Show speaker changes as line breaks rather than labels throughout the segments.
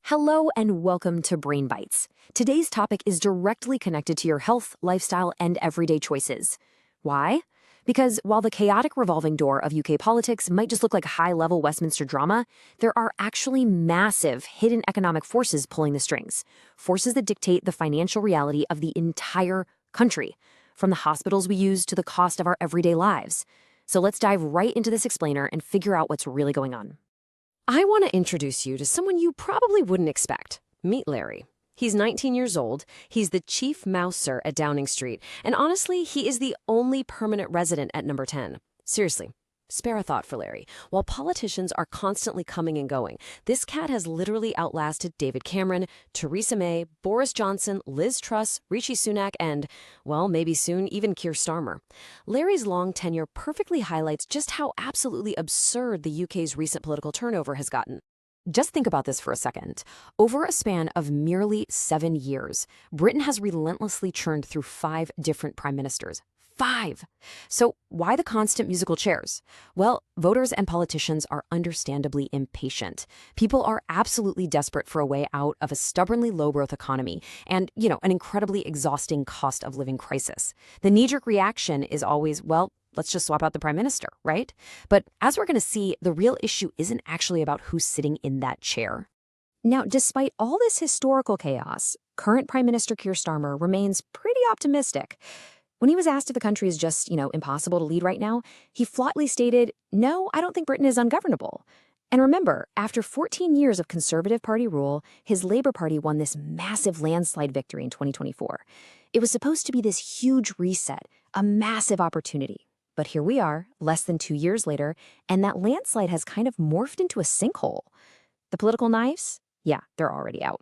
Hello and welcome to Brain Bites. Today's topic is directly connected to your health, lifestyle, and everyday choices. Why? Because while the chaotic revolving door of UK politics might just look like high-level Westminster drama, there are actually massive hidden economic forces pulling the strings. Forces that dictate the financial reality of the entire country, from the hospitals we use to the cost of our everyday lives. So let's dive right into this explainer and figure out what's really going on.
I want to introduce you to someone you probably wouldn't expect. Meet Larry. He's 19 years old, he's the chief mouser at Downing Street, and honestly, he is the only permanent resident at number 10. Seriously, spare a thought for Larry. While politicians are constantly coming and going, this cat has literally outlasted David Cameron, Theresa May, Boris Johnson, Liz Truss, Rishi Sunak, and, well, maybe soon, even Keir Starmer. Larry's long tenure perfectly highlights just how absolutely absurd the UK's recent political turnover has gotten.
Just think about this for a second. Over a span of merely 7 years, Britain has relentlessly churned through 5 different prime ministers. 5! So why the constant musical chairs? Well, voters and politicians are understandably impatient. People are absolutely desperate for a way out of a stubbornly low-growth economy and, an incredibly exhausting cost of living crisis. The knee-jerk reaction is always, well, let's just swap out the prime minister, right? But as we're going to see, the real issue isn't actually about who's sitting in that chair. Now, despite all this historical chaos, current Prime Minister Keir Starmer remains pretty optimistic. When he was asked if the country is just, impossible to lead right now, he flatly stated, "No, I don't think Britain is ungovernable." And remember, after 14 years of Conservative Party rule, his Labour Party won this massive landslide victory in 2024. It was supposed to be this huge reset, a massive opportunity. But here we are, less than 2 years later, and that landslide has kind of morphed into a sinkhole. The political knives? Yeah, they're already out.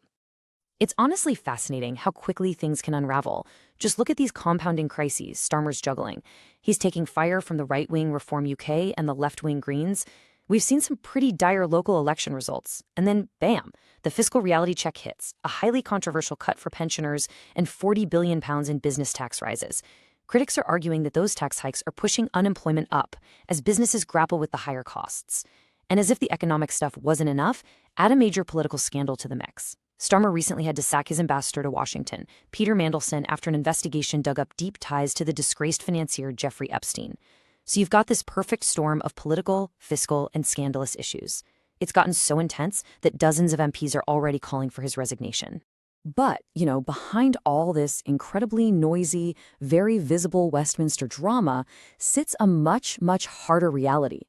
It's honestly fascinating how quickly things can unravel. Just look at these compounding crises Starmer's juggling. He's taking fire from the right-wing Reform UK and the left-wing Greens. We've seen some pretty dire local election results. And then, bam, the fiscal reality check hits, a highly controversial cut for pensioners and £40 billion in business tax rises. Critics are arguing that those tax hikes are pushing unemployment up as businesses grapple with the higher costs. And as if the economic stuff wasn't enough, add a major political scandal to the mix. Starmer recently had to sack his ambassador to Washington, Peter Mandelson, after an investigation dug up deep ties to the disgraced financier Jeffrey Epstein. So you've got this perfect storm of political, fiscal, and scandalous issues. It's gotten so intense that dozens of MPs are already calling for his resignation. But, behind all this incredibly noisy, very visible Westminster drama sits a much, much harder reality.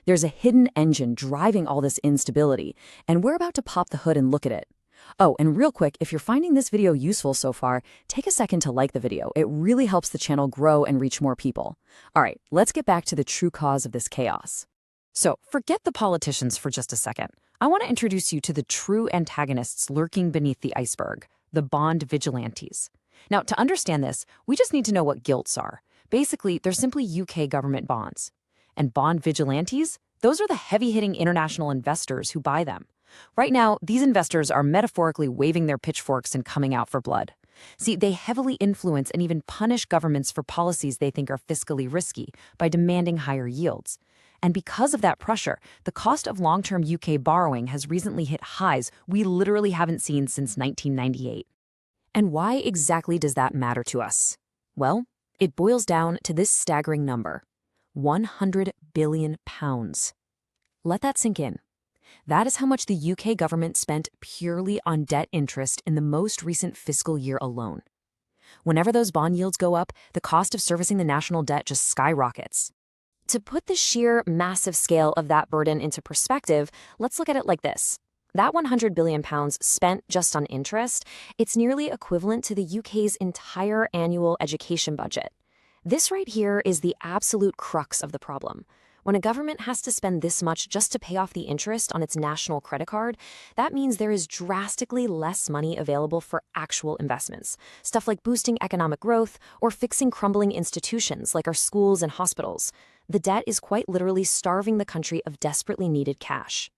There's a hidden engine driving all this instability, and we're about to pop the hood and look at it. Oh, and real quick, if you're finding this video useful so far, take a second to like the video. It really helps the channel grow and reach more people. All right, let's get back to the true cause of this chaos. So, forget the politicians for just a second. I want to introduce you to the true antagonists lurking beneath the iceberg, the bond vigilantes. Now, to understand this, we just need to know what gilts are. Basically, they're simply UK government bonds. And bond vigilantes? Those are the heavy-hitting international investors who buy them. Right now, these investors are metaphorically waving their pitchforks and coming out for blood. See, they heavily influence and even punish governments for policies they think are fiscally risky by demanding higher yields. And because of that pressure, the cost of long-term UK borrowing has recently hit highs we literally haven't seen since 1998. And why exactly does that matter to us? Well, it boils down to this staggering number: £100 billion. Let that sink in. That is how much the UK government spent purely on debt interest in the most recent fiscal year alone. Whenever those bond yields go up, the cost of servicing the national debt just skyrockets. To put the sheer massive scale of that burden into perspective, let's look at it like this. That £100 billion spent just on interest, it's nearly equivalent to the UK's entire annual education budget. This right here is the absolute crux of the problem. When a government has to spend this much just to pay off the interest on its national credit card, that means there is drastically less money available for actual investments. Stuff like boosting economic growth or fixing crumbling institutions like our schools and hospitals. The debt is quite literally starving the country of desperately needed cash.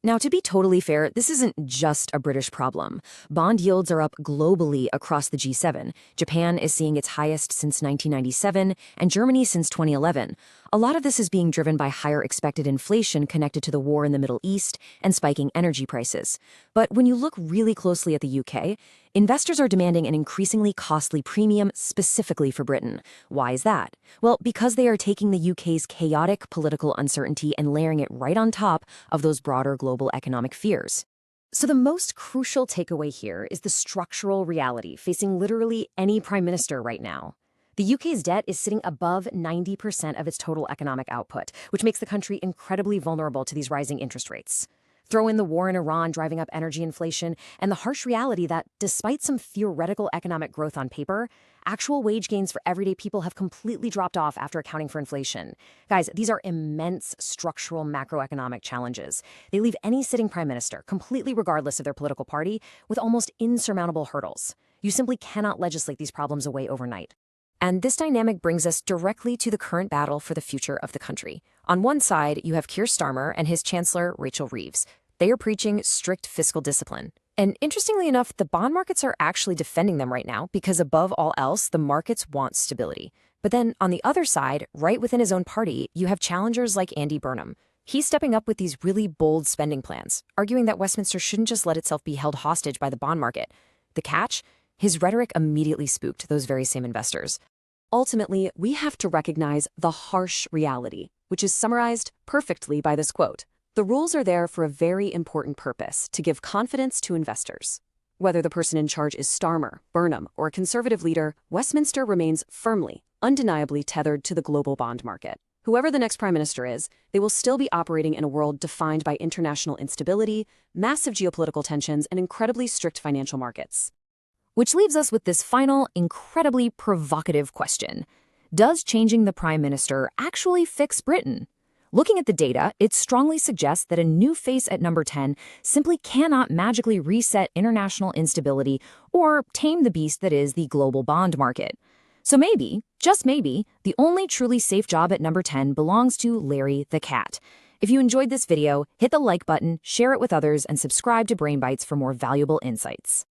Now, to be totally fair, this isn't just a British problem. Bond yields are up globally across the G7. Japan is seeing its highest since 1997, and Germany since 2011. A lot of this is being driven by higher expected inflation connected to the war in the Middle East and spiking energy prices. But when you look really closely at the UK, investors are demanding an increasingly costly premium specifically for Britain. Why is that? Well, because they are taking the UK's chaotic political uncertainty and layering it right on top of those broader global economic fears. So the most crucial takeaway here is the structural reality facing literally any prime minister right now. The UK's debt is sitting above 90% of its total economic output, which makes the country incredibly vulnerable to these rising interest rates. Throw in the war in Iran driving up energy inflation and the harsh reality that, despite some theoretical economic growth on paper, actual wage gains for everyday people have completely dropped off after accounting for inflation. Guys, these are immense structural macroeconomic challenges. They leave any sitting prime minister, completely regardless of their political party, with almost insurmountable hurdles. You simply cannot legislate these problems away overnight. And this dynamic brings us directly to the current battle for the future of the country. On one side, you have Keir Starmer and his Chancellor, Rachel Reeves. They are preaching strict fiscal discipline. And interestingly enough, the bond markets are actually defending them right now because above all else, the markets want stability. But then on the other side, right within his own party, you have challengers like Andy Burnham. He's stepping up with these really bold spending plans, arguing that Westminster shouldn't just let itself be held hostage by the bond market. The catch? His rhetoric immediately spooked those very same investors. Ultimately, we have to recognize the harsh reality, which is summarized perfectly by this quote. The rules are there for a very important purpose, to give confidence to investors. Whether the person in charge is Starmer, Burnham, or a conservative leader, Westminster remains firmly, undeniably tethered to the global bond market. Whoever the next prime minister is, they will still be operating in a world defined by international instability, massive geopolitical tensions, and incredibly strict financial markets. Which leaves us with this final, incredibly provocative question. Does changing the prime minister actually fix Britain? Looking at the data, it strongly suggests that a new face at number 10 simply cannot magically reset international instability or tame the beast that is the global bond market. So maybe, just maybe, the only truly safe job at number 10 belongs to Larry the Cat. If you enjoyed this video, hit the like button, share it with others, and subscribe to Brain Bites for more valuable insights.